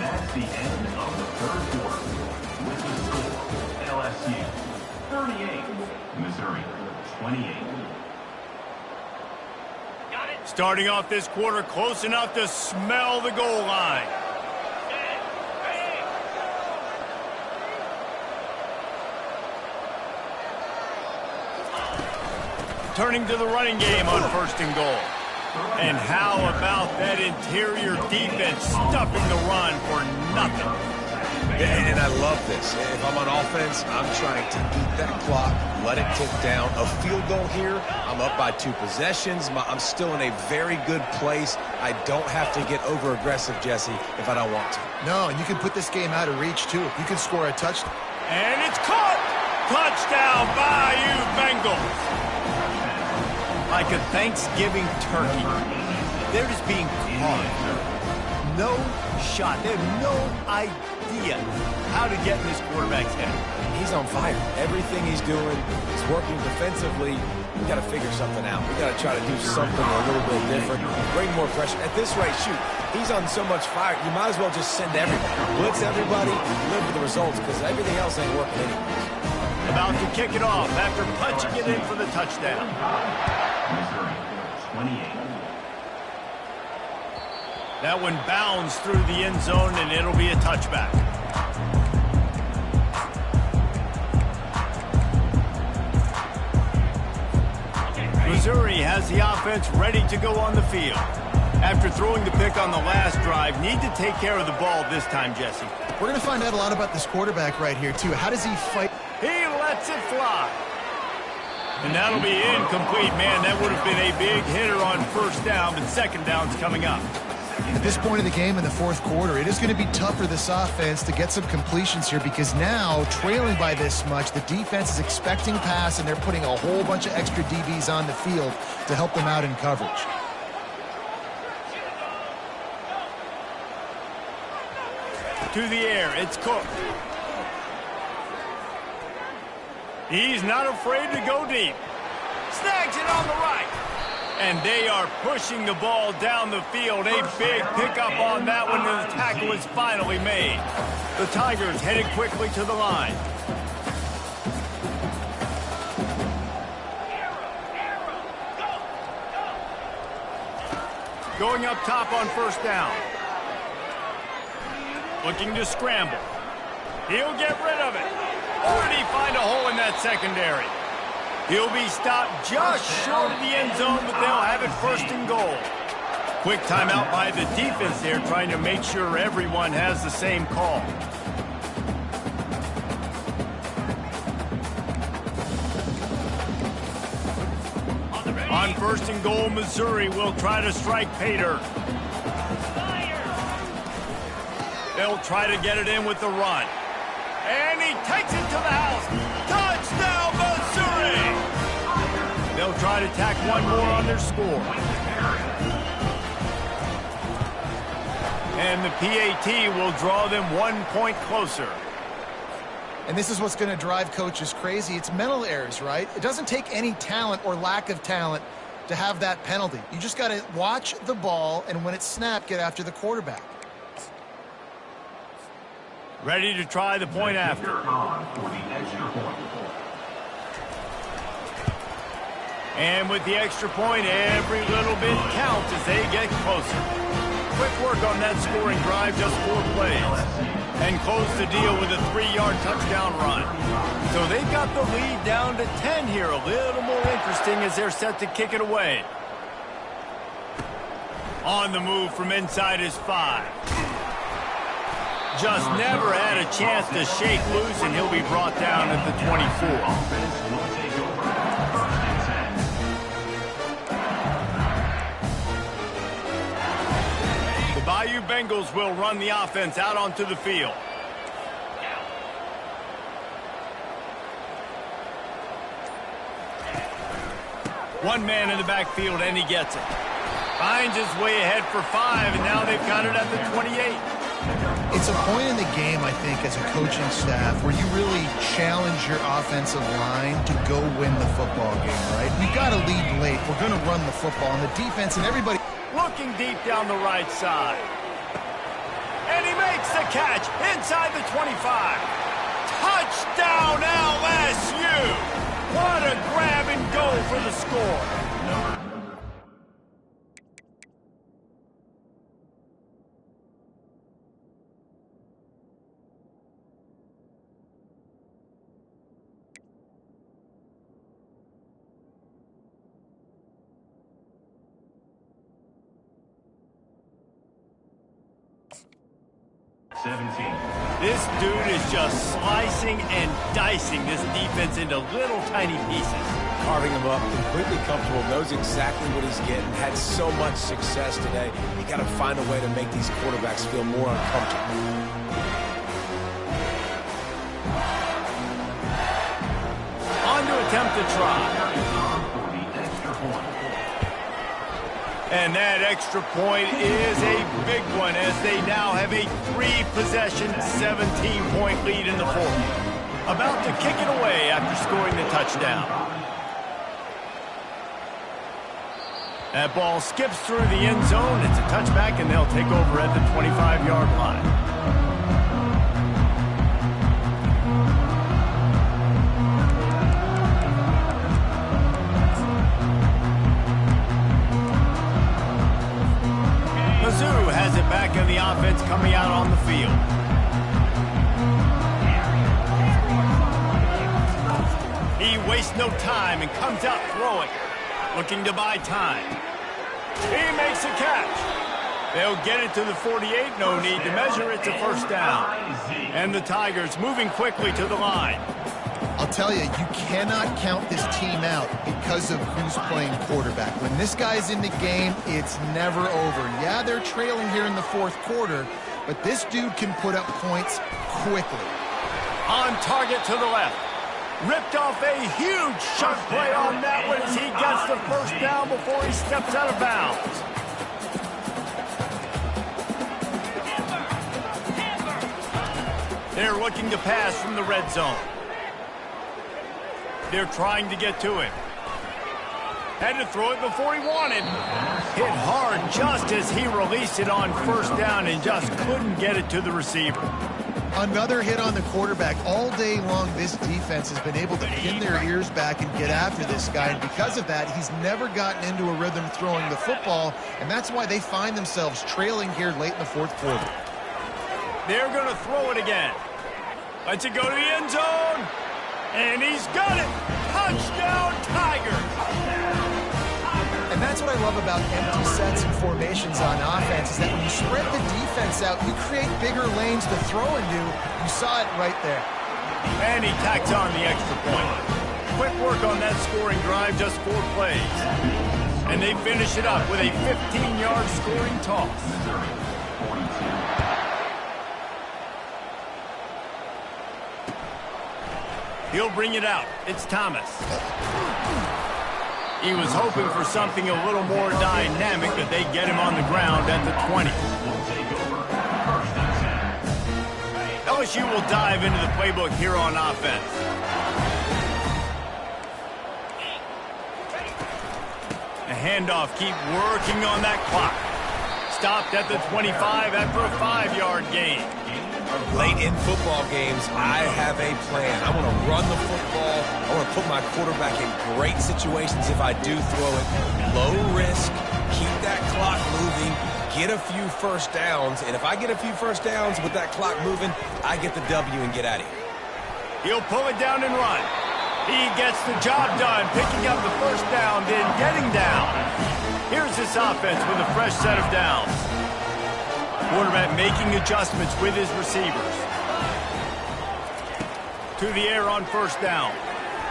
Speaker 4: That's the end of the third quarter. With the score, LSU 38, Missouri 28.
Speaker 1: Starting off this quarter close enough to smell the goal line. Turning to the running game on first and goal. And how about that interior defense stuffing the run for nothing?
Speaker 3: And I love this. If I'm on offense, I'm trying to eat that clock, let it tick down. A field goal here, I'm up by 2 possessions. I'm still in a very good place. I don't have to get over-aggressive, Jesse, if I don't want to.
Speaker 2: No, and you can put this game out of reach, too. You can score a touchdown.
Speaker 1: And it's caught! Touchdown, Bayou Bengals! Like a Thanksgiving turkey. They're just being caught. No shot. They have no idea how to get in this quarterback's head.
Speaker 3: He's on fire. Everything he's doing is working defensively. We got to figure something out. We got to try to do something a little bit different. Bring more pressure. At this rate, shoot, he's on so much fire. You might as well just send everybody. Blitz everybody, live with the results, because everything else ain't working anyway.
Speaker 1: About to kick it off after punching it in for the touchdown.
Speaker 4: Missouri 28.
Speaker 1: That one bounds through the end zone, and it'll be a touchback. Missouri has the offense ready to go on the field. After throwing the pick on the last drive, need to take care of the ball this time, Jesse.
Speaker 2: We're going to find out a lot about this quarterback right here, too. How does he fight?
Speaker 1: He lets it fly. And that'll be incomplete. Man, that would have been a big hitter on first down, but second down's coming up.
Speaker 2: At this point in the game in the fourth quarter, it is going to be tough for this offense to get some completions here because now, trailing by this much, the defense is expecting pass, and they're putting a whole bunch of extra DBs on the field to help them out in coverage.
Speaker 1: To the air, it's Cook. He's not afraid to go deep. Snags it on the right. And they are pushing the ball down the field. A big pickup on that one, and the tackle is finally made. The Tigers headed quickly to the line. Going up top on first down. Looking to scramble. He'll get rid of it. Or did he find a hole in that secondary? He'll be stopped just short of the end zone, but they'll have it first and goal. Quick timeout by the defense there, trying to make sure everyone has the same call. On first and goal, Missouri will try to strike Pater. They'll try to get it in with the run. And he takes it to the house. Touchdown, Missouri! They'll try to tack one more on their score. And the PAT will draw them 1 point closer.
Speaker 2: And this is what's going to drive coaches crazy. It's mental errors, right? It doesn't take any talent or lack of talent to have that penalty. You just got to watch the ball, and when it's snapped, get after the quarterback.
Speaker 1: Ready to try the point after. And with the extra point, every little bit counts as they get closer. Quick work on that scoring drive, just 4 plays. And close the deal with a 3-yard touchdown run. So they've got the lead down to 10 here. A little more interesting as they're set to kick it away. On the move from inside his 5. Just never had a chance to shake loose, and he'll be brought down at the 24. The Bayou Bengals will run the offense out onto the field. One man in the backfield, and he gets it. Finds his way ahead for 5, and now they've got it at the 28.
Speaker 2: It's a point in the game, I think, as a coaching staff where you really challenge your offensive line to go win the football game, right? We've got to lead late. We're going to run the football, and the defense and everybody...
Speaker 1: Looking deep down the right side. And he makes the catch inside the 25. Touchdown, LSU! What a grab and go for the score. This dude is just slicing and dicing this defense into little tiny pieces.
Speaker 3: Carving him up, completely comfortable, knows exactly what he's getting, had so much success today. You got to find a way to make these quarterbacks feel more uncomfortable.
Speaker 1: On to attempt to try. And that extra point is a big one as they now have a 3-possession, 17-point lead in the fourth. About to kick it away after scoring the touchdown. That ball skips through the end zone. It's a touchback, and they'll take over at the 25-yard line. Has it back in the offense coming out on the field. He wastes no time and comes out throwing, looking to buy time. He makes a catch. They'll get it to the 48, no need to measure it to first down. And the Tigers moving quickly to the line.
Speaker 2: I'll tell you, you cannot count this team out because of who's playing quarterback. When this guy's in the game, it's never over. Yeah, they're trailing here in the fourth quarter, but this dude can put up points quickly.
Speaker 1: On target to the left. Ripped off a huge chunk play on that one as he gets the first down before he steps out of bounds. They're looking to pass from the red zone. They're trying to get to him. Had to throw it before he wanted. Hit hard just as he released it on first down and just couldn't get it to the receiver.
Speaker 2: Another hit on the quarterback. All day long, this defense has been able to pin their ears back and get after this guy. And because of that, he's never gotten into a rhythm throwing the football. And that's why they find themselves trailing here late in the fourth quarter.
Speaker 1: They're going to throw it again. Lets it go to the end zone. And he's got it! Touchdown, Tigers!
Speaker 2: And that's what I love about empty sets and formations on offense, is that when you spread the defense out, you create bigger lanes to throw into. You saw it right there.
Speaker 1: And he tacks on the extra point. Quick work on that scoring drive, just 4 plays. And they finish it up with a 15-yard scoring toss. He'll bring it out. It's Thomas. He was hoping for something a little more dynamic, but they get him on the ground at the 20. LSU will dive into the playbook here on offense. A handoff, keep working on that clock. Stopped at the 25 after a 5-yard gain.
Speaker 3: Late in football games, I have a plan. I want to run the football. I want to put my quarterback in great situations if I do throw it. Low risk, keep that clock moving, get a few first downs. And if I get a few first downs with that clock moving, I get the W and get out of here.
Speaker 1: He'll pull it down and run. He gets the job done, picking up the first down, then getting down. Here's this offense with a fresh set of downs. Quarterback making adjustments with his receivers. To the air on first down.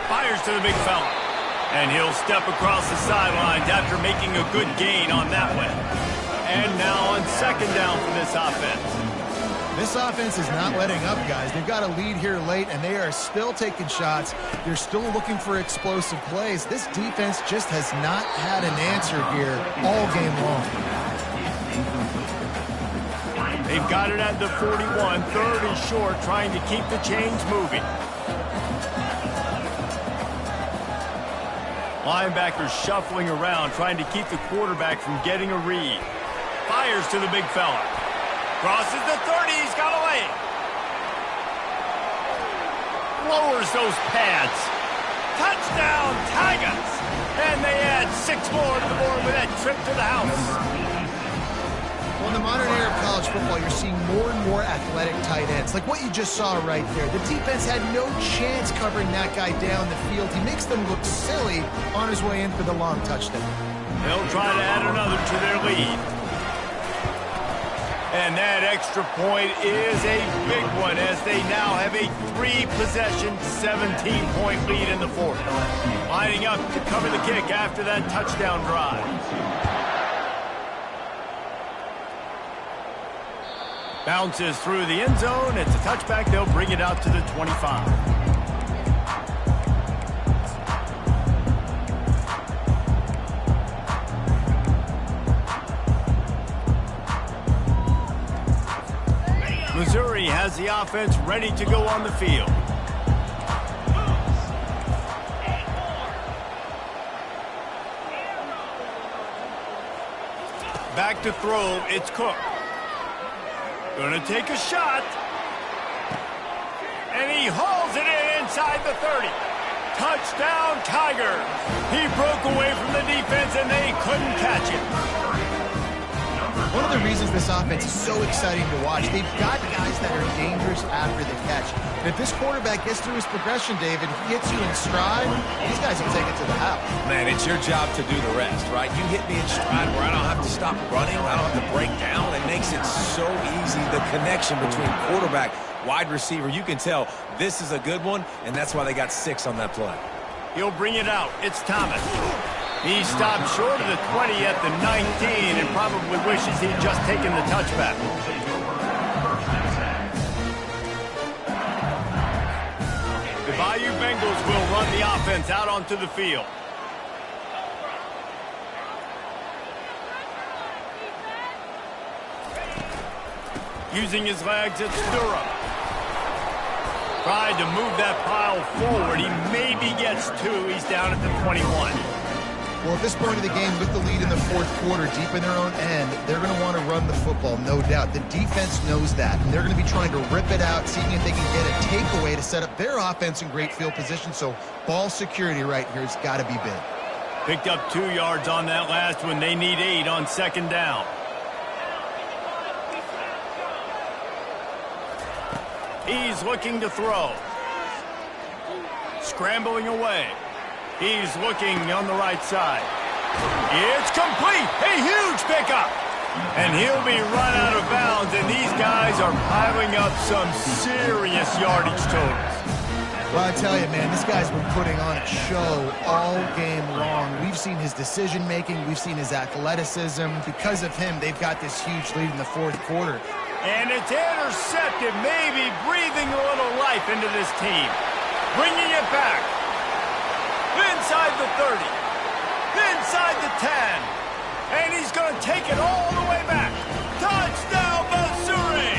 Speaker 1: Fires to the big fella. And he'll step across the sidelines after making a good gain on that one. And now on second down for this offense.
Speaker 2: This offense is not letting up, guys. They've got a lead here late, and they are still taking shots. They're still looking for explosive plays. This defense just has not had an answer here all game long.
Speaker 1: They've got it at the 41, third and short, trying to keep the chains moving. Linebackers shuffling around, trying to keep the quarterback from getting a read. Fires to the big fella. Crosses the 30, he's got a lane. Lowers those pads. Touchdown, Tigers! And they add 6 more to the board with that trip to the house.
Speaker 2: Well, in the modern era of college football, you're seeing more and more athletic tight ends, like what you just saw right there. The defense had no chance covering that guy down the field. He makes them look silly on his way in for the long touchdown.
Speaker 1: They'll try to add another to their lead. And that extra point is a big one as they now have a 3-possession, 17-point lead in the fourth. Lining up to cover the kick after that touchdown drive. Bounces through the end zone. It's a touchback. They'll bring it out to the 25. Missouri has the offense ready to go on the field. Back to throw. It's Cook. Gonna take a shot. And he hauls it in inside the 30. Touchdown, Tigers. He broke away from the defense and they couldn't catch him.
Speaker 2: One of the reasons this offense is so exciting to watch, they've got guys that are dangerous after the catch. And if this quarterback gets through his progression, David, he gets you in stride, these guys can take it to the house.
Speaker 3: Man, it's your job to do the rest, right? You hit me in stride where I don't have to stop running, I don't have to break down. It makes it so easy, the connection between quarterback, wide receiver. You can tell this is a good one, and that's why they got 6 on that play.
Speaker 1: He'll bring it out. It's Thomas. He stopped short of the 20 at the 19 and probably wishes he'd just taken the touchback. The Bayou Bengals will run the offense out onto the field. Using his legs, it's Sturrow. Tried to move that pile forward. He maybe gets 2. He's down at the 21.
Speaker 2: Well, at this point of the game, with the lead in the fourth quarter, deep in their own end, they're going to want to run the football, no doubt. The defense knows that, and they're going to be trying to rip it out, seeing if they can get a takeaway to set up their offense in great field position. So ball security right here has got to be big.
Speaker 1: Picked up 2 yards on that last one. They need 8 on second down. He's looking to throw. Scrambling away. He's looking on the right side. It's complete. A huge pickup. And he'll be run out of bounds, and these guys are piling up some serious yardage totals.
Speaker 2: Well, I tell you, man, this guy's been putting on a show all game long. We've seen his decision-making. We've seen his athleticism. Because of him, they've got this huge lead in the fourth quarter.
Speaker 1: And it's intercepted, maybe breathing a little life into this team. Bringing it back. Inside the 30. Inside the 10. And he's going to take it all the way back. Touchdown, Missouri!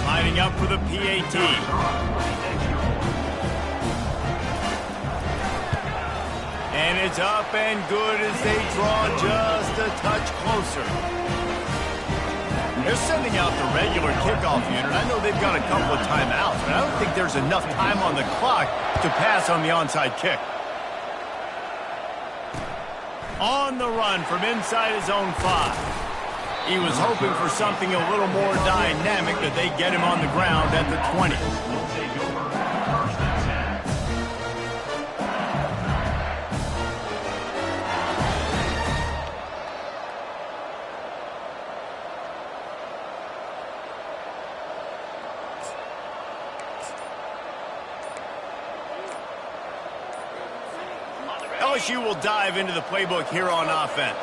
Speaker 1: Lining up for the PAT. And it's up and good as they draw just a touch closer. They're sending out the regular kickoff unit. I know they've got a couple of timeouts, but I don't think there's enough time on the clock to pass on the onside kick. On the run from inside his own 5. He was hoping for something a little more dynamic, but they get him on the ground at the 20. LSU will dive into the playbook here on offense.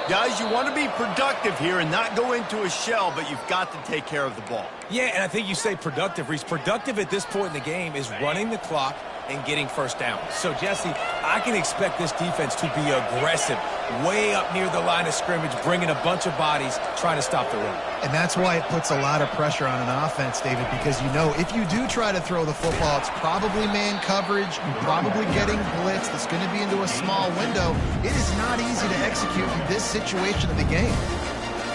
Speaker 1: Guys, you want to be productive here and not go into a shell, but you've got to take care of the ball.
Speaker 3: Yeah, and I think you say productive, Reese. Productive at this point in the game is running the clock and getting first down. So, Jesse, I can expect this defense to be aggressive, way up near the line of scrimmage, bringing a bunch of bodies, trying to stop the run.
Speaker 2: And that's why it puts a lot of pressure on an offense, David, because you know if you do try to throw the football, it's probably man coverage, you're probably getting blitz that's going to be into a small window. It is not easy to execute in this situation of the game.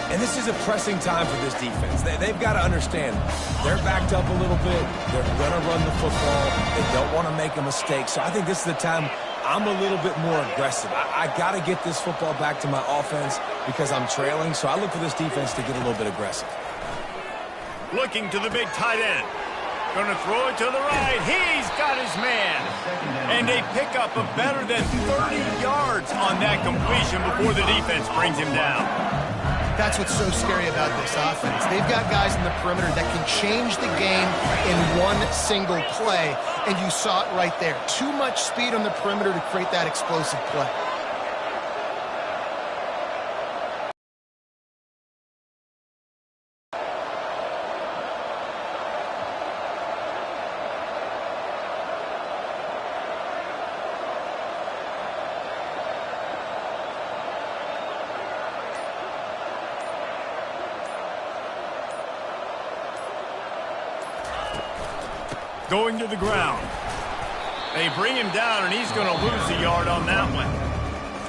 Speaker 3: And this is a pressing time for this defense. They've got to understand they're backed up a little bit. They're going to run the football. They don't want to make a mistake. So I think this is the time I'm a little bit more aggressive. I got to get this football back to my offense because I'm trailing. So I look for this defense to get a little bit aggressive.
Speaker 1: Looking to the big tight end. Going to throw it to the right. He's got his man. And they pick up a better than 30 yards on that completion before the defense brings him down.
Speaker 2: That's what's so scary about this offense. They've got guys in the perimeter that can change the game in one single play, and you saw it right there. Too much speed on the perimeter to create that explosive play.
Speaker 1: Going to the ground. They bring him down, and he's going to lose a yard on that one.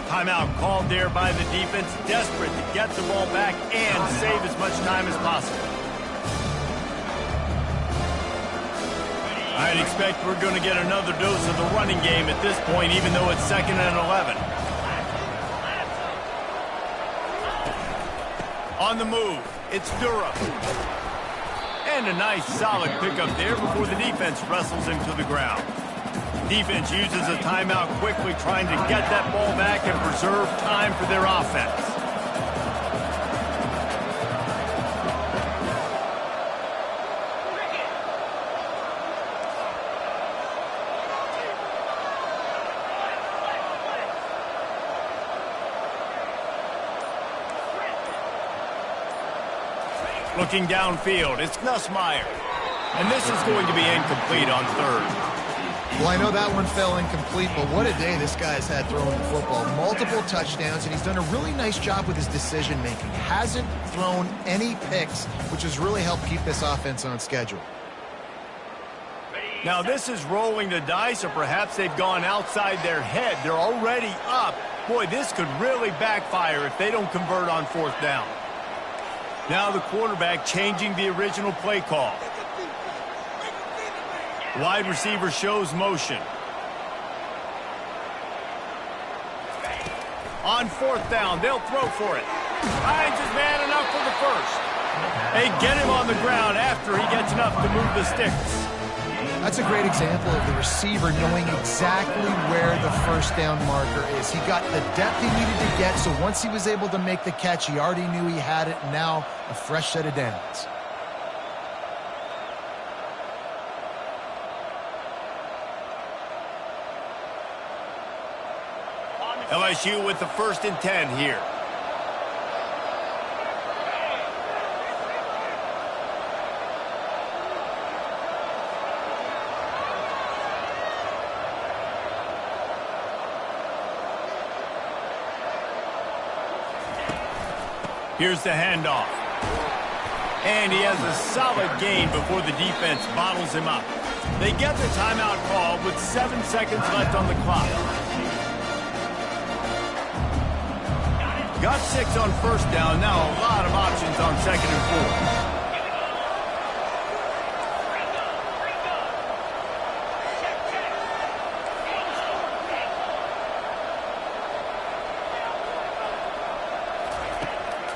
Speaker 1: Timeout called there by the defense, desperate to get the ball back and save as much time as possible. I'd expect we're going to get another dose of the running game at this point, even though it's 2nd and 11. On the move, it's Durham. And a nice solid pickup there before the defense wrestles him to the ground. Defense uses a timeout quickly, trying to get that ball back and preserve time for their offense. Looking downfield, it's Nussmeier. And this is going to be incomplete on 3rd.
Speaker 2: Well, I know that one fell incomplete, but what a day this guy's had throwing the football. Multiple touchdowns, and he's done a really nice job with his decision-making. Hasn't thrown any picks, which has really helped keep this offense on schedule.
Speaker 1: Now, this is rolling the dice, or perhaps they've gone outside their head. They're already up. Boy, this could really backfire if they don't convert on 4th down. Now the quarterback changing the original play call. Wide receiver shows motion. On 4th down, they'll throw for it. Finds his man enough for the first. They get him on the ground after he gets enough to move the sticks.
Speaker 2: That's a great example of the receiver knowing exactly where the 1st down marker is. He got the depth he needed to get, so once he was able to make the catch, he already knew he had it, and now a fresh set of downs.
Speaker 1: LSU with the 1st and 10 here. Here's the handoff. And he has a solid gain before the defense bottles him up. They get the timeout call with 7 seconds left on the clock. Got 6 on 1st down. Now a lot of options on 2nd and 4.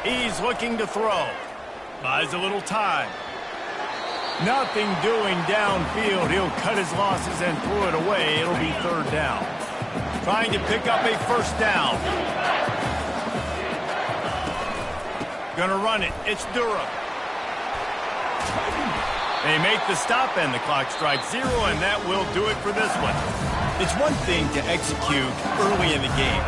Speaker 1: He's looking to throw. Buys a little time. Nothing doing downfield. He'll cut his losses and throw it away. It'll be 3rd down. Trying to pick up a 1st down. Gonna run it. It's Durham. They make the stop and the clock strikes 0, and that will do it for this one. It's one thing to execute early in the game.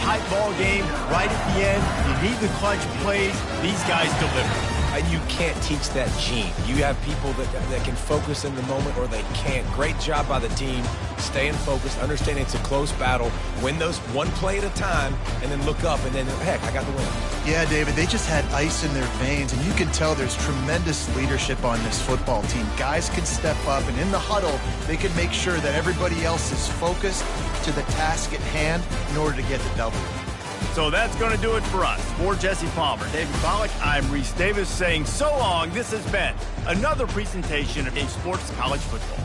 Speaker 1: Tight ball game, right at the end, you need the clutch plays. These guys deliver.
Speaker 3: And you can't teach that gene. You have people that can focus in the moment or they can't. Great job by the team, staying focused, understanding it's a close battle, win those one play at a time, and then look up, and then, heck, I got the win.
Speaker 2: Yeah, David, they just had ice in their veins, and you can tell there's tremendous leadership on this football team. Guys can step up, and in the huddle, they can make sure that everybody else is focused to the task at hand in order to get the W.
Speaker 1: So that's going to do it for us. For Jesse Palmer, David Pollack, I'm Reese Davis saying so long. This has been another presentation of Sports College Football.